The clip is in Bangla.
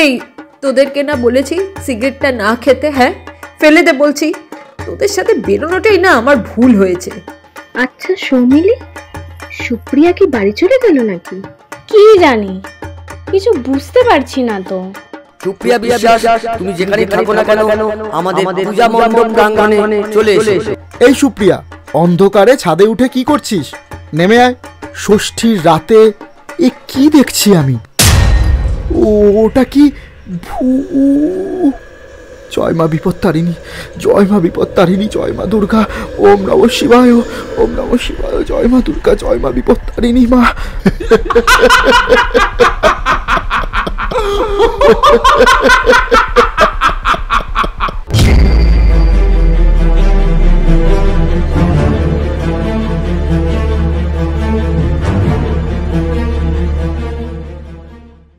এই তোদেরকে না বলেছি সিগারেটটা না খেতে? হ্যাঁ, ফেলে দে বলছি। তোদের সাথে বেরোনোটাই না আমার ভুল হয়েছে। আচ্ছা সৌমিলি, সুপ্রিয়া কি বাড়ি চলে গেল নাকি? কি জানি, কিছু বুঝতে পারছি না তো। সুপ্রিয়া বিশ্বাস, তুমি যেখানেই থাকো না কেন আমাদের পূজা মণ্ডপ প্রাঙ্গণে চলে এসো। এই সুপ্রিয়া, অন্ধকারে ছাদে উঠে কি করছিস? নেমে আয়। ষষ্ঠীর রাতে এ কি দেখছি আমি? ওটা কি জয় মা বিপত্তারিণী, জয় মা বিপত্তারিণী, জয় মা দুর্গা, ওম নমঃ শিবায়, ওম নমঃ শিবায়, জয় মা দুর্গা, জয় মা বিপত্তারিণী মা।